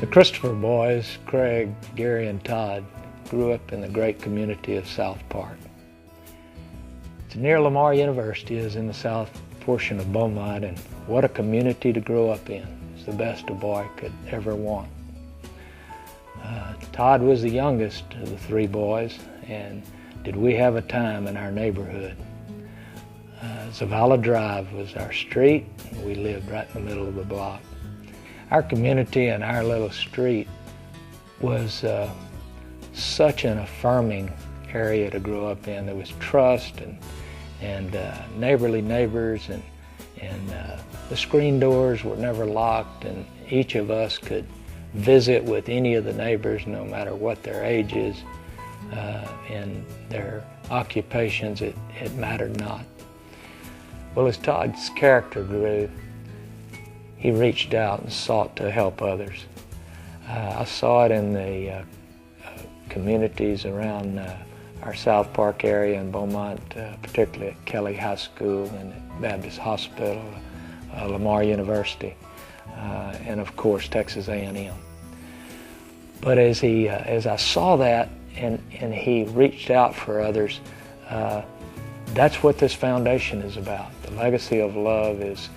The Christopher boys, Craig, Gary, and Todd, grew up in the great community of South Park. It's near Lamar University, is in the south portion of Beaumont, and what a community to grow up in. It's the best a boy could ever want. Todd was the youngest of the three boys, and did we have a time in our neighborhood. Zavala Drive was our street, and we lived right in the middle of the block. Our community and our little street was such an affirming area to grow up in. There was trust and neighborly neighbors, and the screen doors were never locked, and each of us could visit with any of the neighbors, no matter what their ages and their occupations. It mattered not. Well, as Todd's character grew, he reached out and sought to help others. I saw it in the communities around our South Park area in Beaumont, particularly at Kelly High School and at Baptist Hospital, Lamar University, and of course Texas A&M. But as I saw that and he reached out for others, that's what this foundation is about. The legacy of love is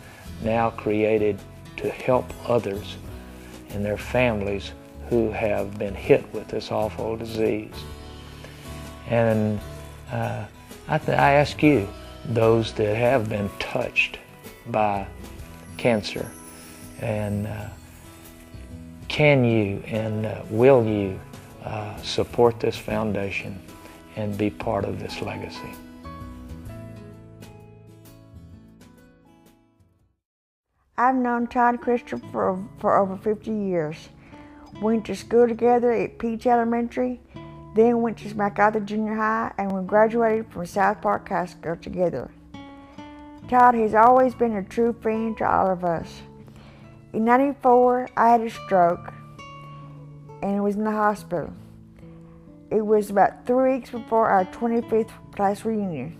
now created to help others and their families who have been hit with this awful disease. And I ask you, those that have been touched by cancer, and can you and will you support this foundation and be part of this legacy? I've known Todd Christopher for over 50 years. Went to school together at Peach Elementary, then went to MacArthur Junior High, and we graduated from South Park High School together. Todd has always been a true friend to all of us. In '94, I had a stroke and was in the hospital. It was about 3 weeks before our 25th class reunion.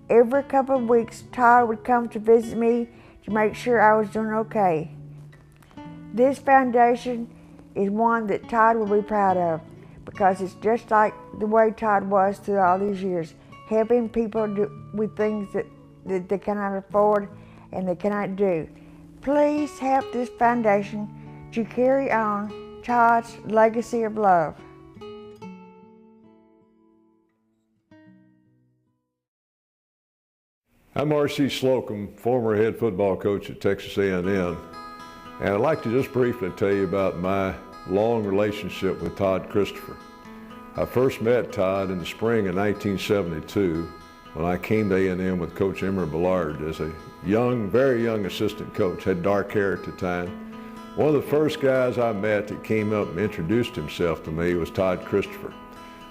Every couple of weeks, Todd would come to visit me to make sure I was doing okay. This foundation is one that Todd will be proud of, because it's just like the way Todd was through all these years, helping people with things that they cannot afford and they cannot do. Please help this foundation to carry on Todd's legacy of love. I'm R.C. Slocum, former head football coach at Texas A&M, and I'd like to just briefly tell you about my long relationship with Todd Christopher. I first met Todd in the spring of 1972 when I came to A&M with Coach Emery Ballard as a young, very young assistant coach, had dark hair at the time. One of the first guys I met that came up and introduced himself to me was Todd Christopher.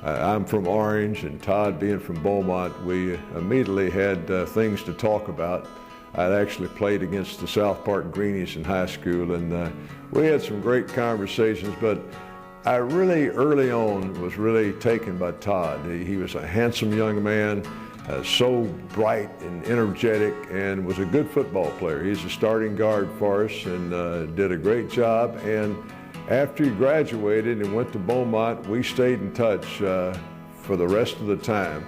I'm from Orange, and Todd being from Beaumont, we immediately had things to talk about. I'd actually played against the South Park Greenies in high school, and we had some great conversations, but I really, early on, was really taken by Todd. He was a handsome young man, so bright and energetic, and was a good football player. He's a starting guard for us and did a great job. And after he graduated and went to Beaumont, we stayed in touch for the rest of the time.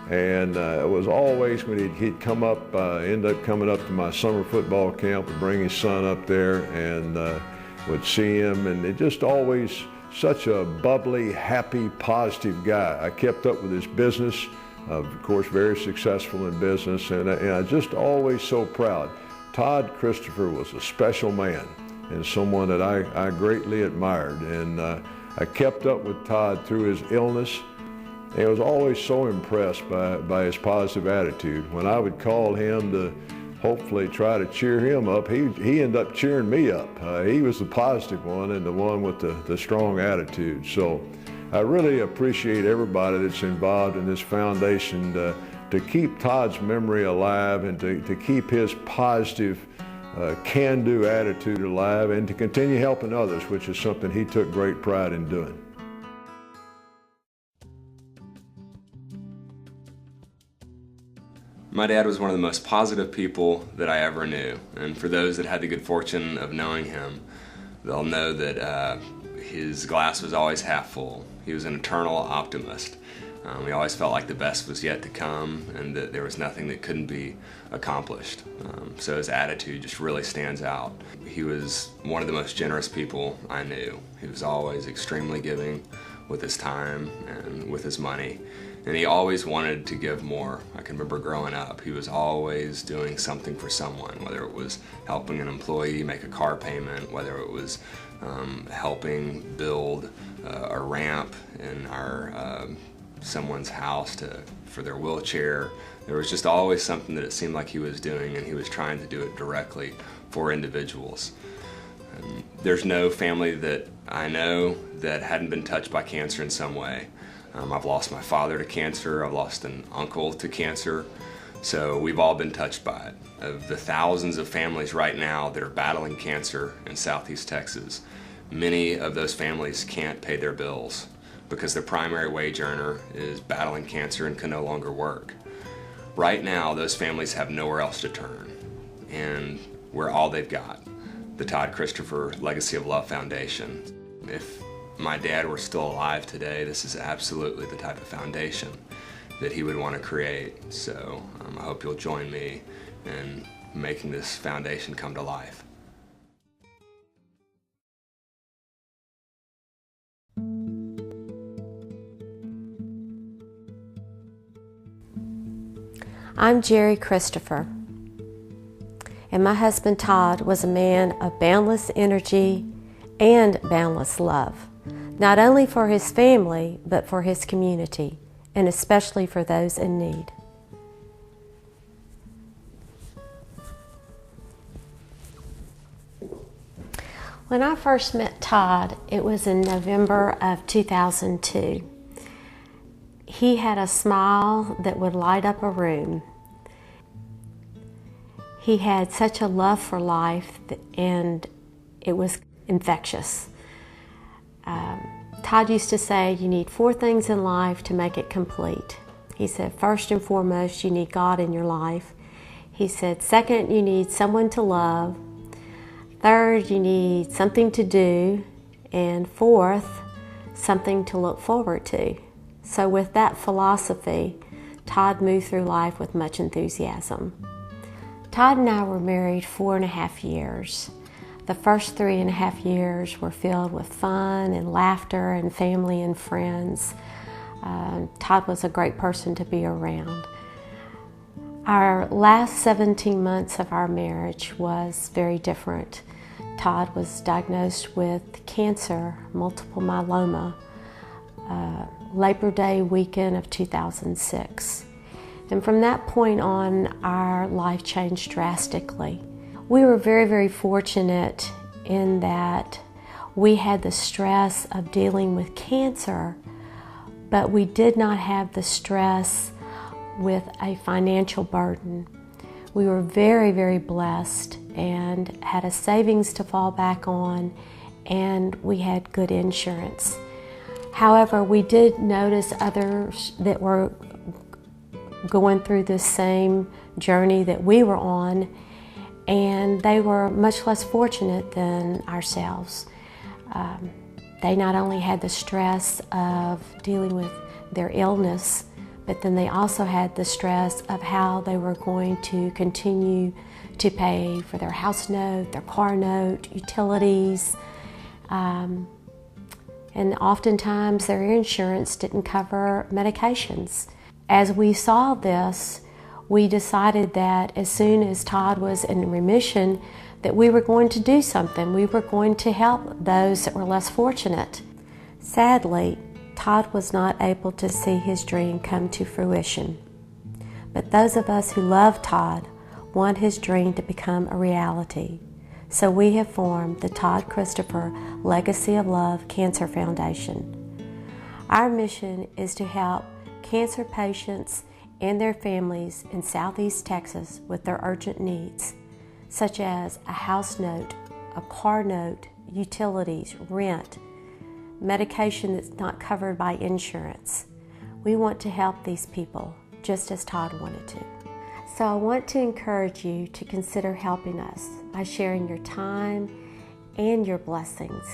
And it was always when he'd come up, end up coming up to my summer football camp, would bring his son up there and would see him. And it just always such a bubbly, happy, positive guy. I kept up with his business, of course, very successful in business, and I just always so proud. Todd Christopher was a special man and someone that I greatly admired. And I kept up with Todd through his illness. And I was always so impressed by his positive attitude. When I would call him to hopefully try to cheer him up, he ended up cheering me up. He was the positive one and the one with the strong attitude. So I really appreciate everybody that's involved in this foundation to keep Todd's memory alive and to keep his positive can-do attitude alive, and to continue helping others, which is something he took great pride in doing. My dad was one of the most positive people that I ever knew, and for those that had the good fortune of knowing him, they'll know that His glass was always half full. He was an eternal optimist. He always felt like the best was yet to come and that there was nothing that couldn't be accomplished. So his attitude just really stands out. He was one of the most generous people I knew. He was always extremely giving with his time and with his money. And he always wanted to give more. I can remember growing up, he was always doing something for someone, whether it was helping an employee make a car payment, whether it was helping build a ramp in our someone's house for their wheelchair. There was just always something that it seemed like he was doing, and he was trying to do it directly for individuals. There's no family that I know that hadn't been touched by cancer in some way. I've lost my father to cancer, I've lost an uncle to cancer, so we've all been touched by it. Of the thousands of families right now that are battling cancer in Southeast Texas, many of those families can't pay their bills because their primary wage earner is battling cancer and can no longer work. Right now, those families have nowhere else to turn, and we're all they've got. The Todd Christopher Legacy of Love Foundation. If my dad were still alive today, this is absolutely the type of foundation that he would want to create. So I hope you'll join me in making this foundation come to life. I'm Jerry Christopher, and my husband Todd was a man of boundless energy and boundless love, not only for his family, but for his community, and especially for those in need. When I first met Todd, it was in November of 2002. He had a smile that would light up a room. He had such a love for life, and it was infectious. Todd used to say, you need 4 things in life to make it complete. He said, first and foremost, you need God in your life. He said, second, you need someone to love. Third, you need something to do. And fourth, something to look forward to. So with that philosophy, Todd moved through life with much enthusiasm. Todd and I were married 4.5 years. The first 3.5 years were filled with fun and laughter and family and friends. Todd was a great person to be around. Our last 17 months of our marriage was very different. Todd was diagnosed with cancer, multiple myeloma, Labor Day weekend of 2006. And from that point on, our life changed drastically. We were very, very fortunate in that we had the stress of dealing with cancer, but we did not have the stress with a financial burden. We were very, very blessed and had a savings to fall back on, and we had good insurance. However, we did notice others that were going through the same journey that we were on, and they were much less fortunate than ourselves. They not only had the stress of dealing with their illness, but then they also had the stress of how they were going to continue to pay for their house note, their car note, utilities, and oftentimes their insurance didn't cover medications. As we saw this, we decided that as soon as Todd was in remission, that we were going to do something. We were going to help those that were less fortunate. Sadly, Todd was not able to see his dream come to fruition. But those of us who love Todd want his dream to become a reality. So we have formed the Todd Christopher Legacy of Love Cancer Foundation. Our mission is to help cancer patients and their families in Southeast Texas with their urgent needs, such as a house note, a car note, utilities, rent, medication that's not covered by insurance. We want to help these people, just as Todd wanted to. So I want to encourage you to consider helping us by sharing your time and your blessings.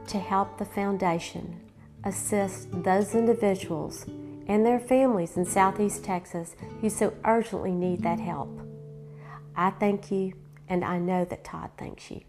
to help the foundation assist those individuals and their families in Southeast Texas who so urgently need that help. I thank you, and I know that Todd thanks you.